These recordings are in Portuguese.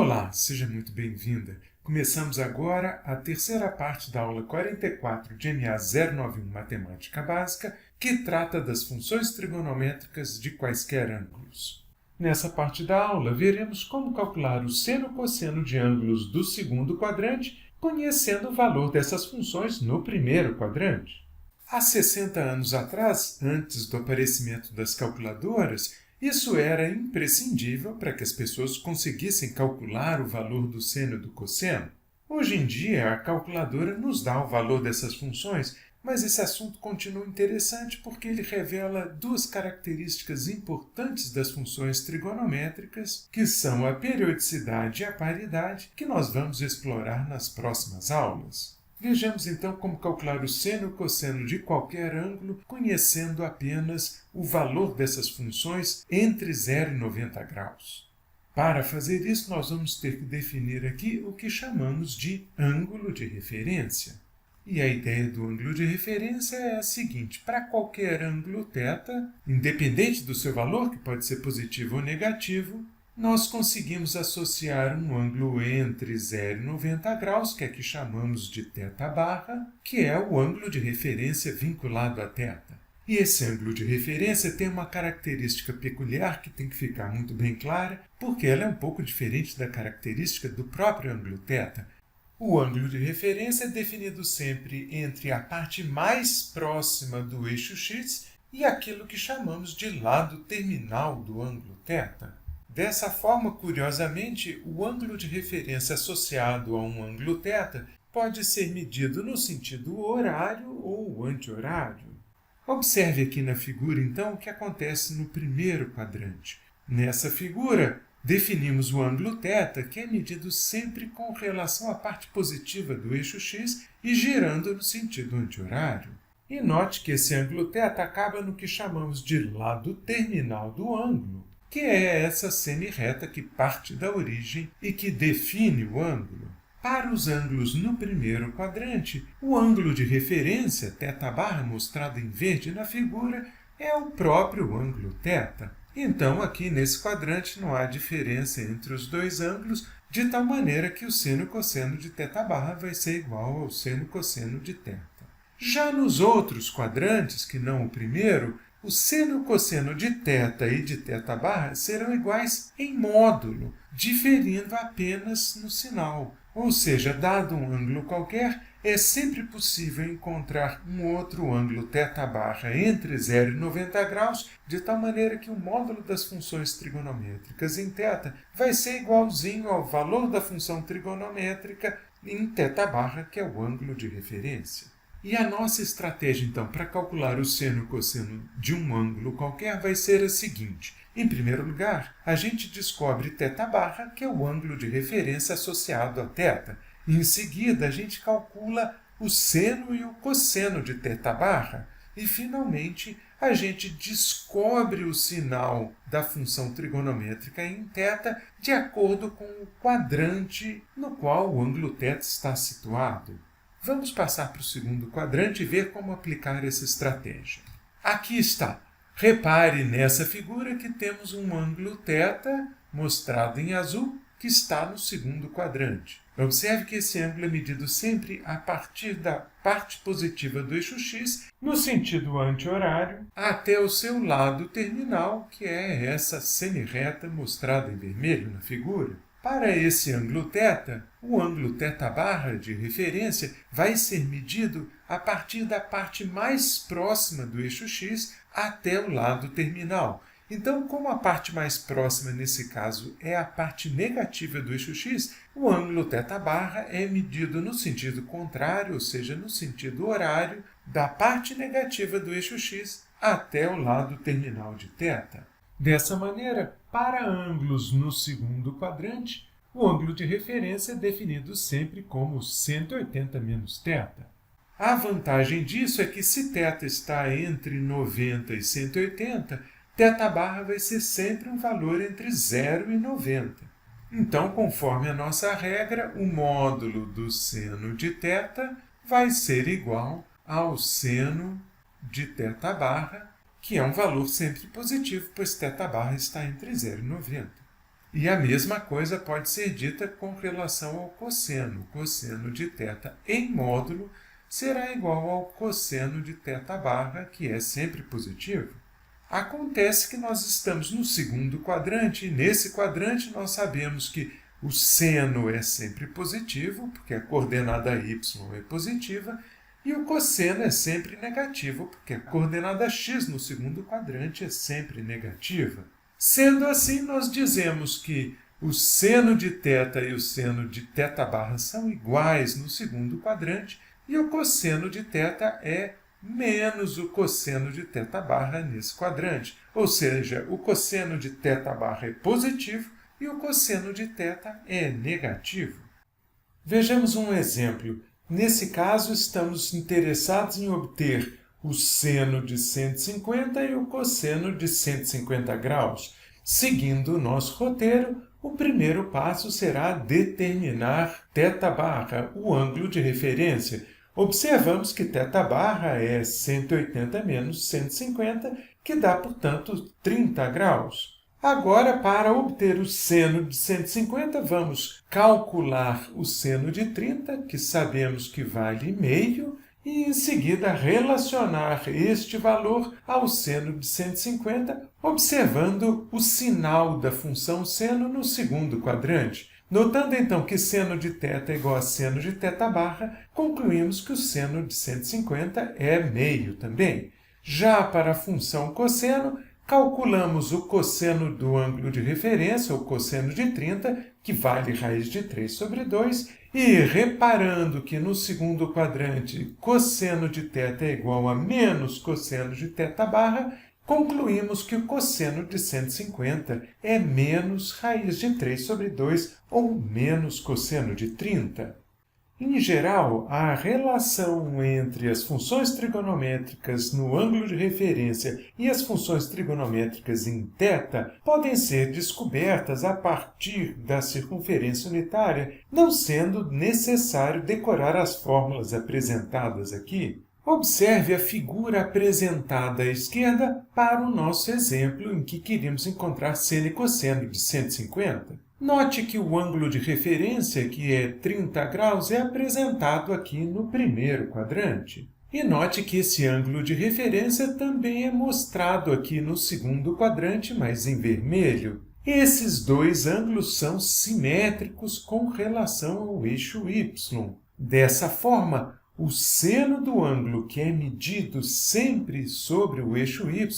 Olá, seja muito bem-vinda. Começamos agora a terceira parte da aula 44 de MA 091 Matemática Básica, que trata das funções trigonométricas de quaisquer ângulos. Nessa parte da aula, veremos como calcular o seno e cosseno de ângulos do segundo quadrante, conhecendo o valor dessas funções no primeiro quadrante. Há 60 anos atrás, antes do aparecimento das calculadoras, isso era imprescindível para que as pessoas conseguissem calcular o valor do seno e do cosseno. Hoje em dia, a calculadora nos dá o valor dessas funções, mas esse assunto continua interessante porque ele revela duas características importantes das funções trigonométricas, que são a periodicidade e a paridade, que nós vamos explorar nas próximas aulas. Vejamos então como calcular o seno e o cosseno de qualquer ângulo, conhecendo apenas o valor dessas funções entre 0 e 90 graus. Para fazer isso, nós vamos ter que definir aqui o que chamamos de ângulo de referência. E a ideia do ângulo de referência é a seguinte: para qualquer ângulo θ, independente do seu valor, que pode ser positivo ou negativo, nós conseguimos associar um ângulo entre 0 e 90 graus, que aqui chamamos de θ-, que é o ângulo de referência vinculado a θ. E esse ângulo de referência tem uma característica peculiar que tem que ficar muito bem clara, porque ela é um pouco diferente da característica do próprio ângulo θ. O ângulo de referência é definido sempre entre a parte mais próxima do eixo x e aquilo que chamamos de lado terminal do ângulo θ. Dessa forma, curiosamente, o ângulo de referência associado a um ângulo θ pode ser medido no sentido horário ou anti-horário. Observe aqui na figura, então, o que acontece no primeiro quadrante. Nessa figura, definimos o ângulo θ, que é medido sempre com relação à parte positiva do eixo x e girando no sentido anti-horário. E note que esse ângulo θ acaba no que chamamos de lado terminal do ângulo, que é essa semi-reta que parte da origem e que define o ângulo. Para os ângulos no primeiro quadrante, o ângulo de referência, θ⁻, mostrado em verde na figura, é o próprio ângulo θ. Então, aqui nesse quadrante não há diferença entre os dois ângulos, de tal maneira que o seno e cosseno de θ⁻ vai ser igual ao seno e cosseno de θ. Já nos outros quadrantes, que não o primeiro, o seno e o cosseno de θ e de θ⁻ serão iguais em módulo, diferindo apenas no sinal. Ou seja, dado um ângulo qualquer, é sempre possível encontrar um outro ângulo θ⁻ entre 0 e 90 graus, de tal maneira que o módulo das funções trigonométricas em θ vai ser igualzinho ao valor da função trigonométrica em θ⁻, que é o ângulo de referência. E a nossa estratégia, então, para calcular o seno e o cosseno de um ângulo qualquer vai ser a seguinte. Em primeiro lugar, a gente descobre θ⁻, que é o ângulo de referência associado a θ. Em seguida, a gente calcula o seno e o cosseno de θ⁻. E, finalmente, a gente descobre o sinal da função trigonométrica em θ de acordo com o quadrante no qual o ângulo θ está situado. Vamos passar para o segundo quadrante e ver como aplicar essa estratégia. Aqui está. Repare nessa figura que temos um ângulo θ, mostrado em azul, que está no segundo quadrante. Observe que esse ângulo é medido sempre a partir da parte positiva do eixo x, no sentido anti-horário, até o seu lado terminal, que é essa semi-reta mostrada em vermelho na figura. Para esse ângulo θ, o ângulo θ⁻ de referência vai ser medido a partir da parte mais próxima do eixo x até o lado terminal. Então, como a parte mais próxima nesse caso é a parte negativa do eixo x, o ângulo θ⁻ é medido no sentido contrário, ou seja, no sentido horário, da parte negativa do eixo x até o lado terminal de θ. Dessa maneira, para ângulos no segundo quadrante, o ângulo de referência é definido sempre como 180 menos θ. A vantagem disso é que se θ está entre 90 e 180, θ⁻ vai ser sempre um valor entre 0 e 90. Então, conforme a nossa regra, o módulo do seno de θ vai ser igual ao seno de θ⁻, que é um valor sempre positivo, pois θ⁻ está entre 0 e 90. E a mesma coisa pode ser dita com relação ao cosseno. O cosseno de θ em módulo será igual ao cosseno de θ barra, que é sempre positivo. Acontece que nós estamos no segundo quadrante, e nesse quadrante nós sabemos que o seno é sempre positivo, porque a coordenada y é positiva, e o cosseno é sempre negativo, porque a coordenada x no segundo quadrante é sempre negativa. Sendo assim, nós dizemos que o seno de θ e o seno de θ barra são iguais no segundo quadrante e o cosseno de θ é menos o cosseno de θ barra nesse quadrante. Ou seja, o cosseno de θ barra é positivo e o cosseno de θ é negativo. Vejamos um exemplo. Nesse caso, estamos interessados em obter o seno de 150 e o cosseno de 150 graus. Seguindo o nosso roteiro, o primeiro passo será determinar θ barra, o ângulo de referência. Observamos que θ barra é 180 menos 150, que dá, portanto, 30 graus. Agora, para obter o seno de 150, vamos calcular o seno de 30, que sabemos que vale meio, e em seguida relacionar este valor ao seno de 150, observando o sinal da função seno no segundo quadrante. Notando então que seno de θ é igual a seno de θ barra, concluímos que o seno de 150 é meio também. Já para a função cosseno, calculamos o cosseno do ângulo de referência, o cosseno de 30, que vale raiz de 3 sobre 2, e reparando que no segundo quadrante cosseno de θ é igual a menos cosseno de θ barra, concluímos que o cosseno de 150 é menos raiz de 3 sobre 2, ou menos cosseno de 30. Em geral, a relação entre as funções trigonométricas no ângulo de referência e as funções trigonométricas em θ podem ser descobertas a partir da circunferência unitária, não sendo necessário decorar as fórmulas apresentadas aqui. Observe a figura apresentada à esquerda para o nosso exemplo em que queríamos encontrar seno e cosseno de 150. Note que o ângulo de referência, que é 30 graus, é apresentado aqui no primeiro quadrante. E note que esse ângulo de referência também é mostrado aqui no segundo quadrante, mas em vermelho. Esses dois ângulos são simétricos com relação ao eixo y. Dessa forma, o seno do ângulo que é medido sempre sobre o eixo y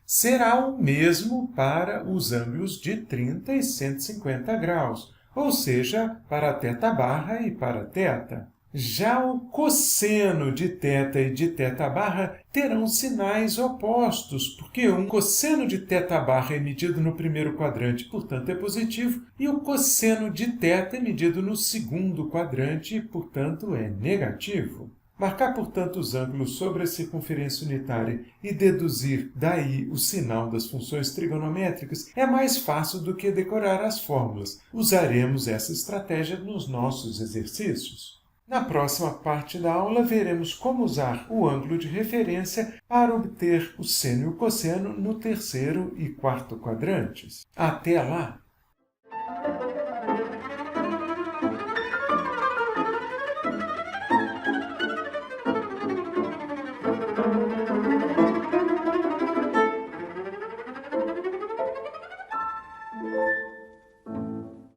será o mesmo para os ângulos de 30 e 150 graus, ou seja, para θ barra e para θ. Já o cosseno de θ e de θ barra terão sinais opostos, porque um cosseno de θ barra é medido no primeiro quadrante, portanto é positivo, e o cosseno de θ é medido no segundo quadrante, portanto é negativo. Marcar, portanto, os ângulos sobre a circunferência unitária e deduzir daí o sinal das funções trigonométricas é mais fácil do que decorar as fórmulas. Usaremos essa estratégia nos nossos exercícios. Na próxima parte da aula, veremos como usar o ângulo de referência para obter o seno e o cosseno no terceiro e quarto quadrantes. Até lá!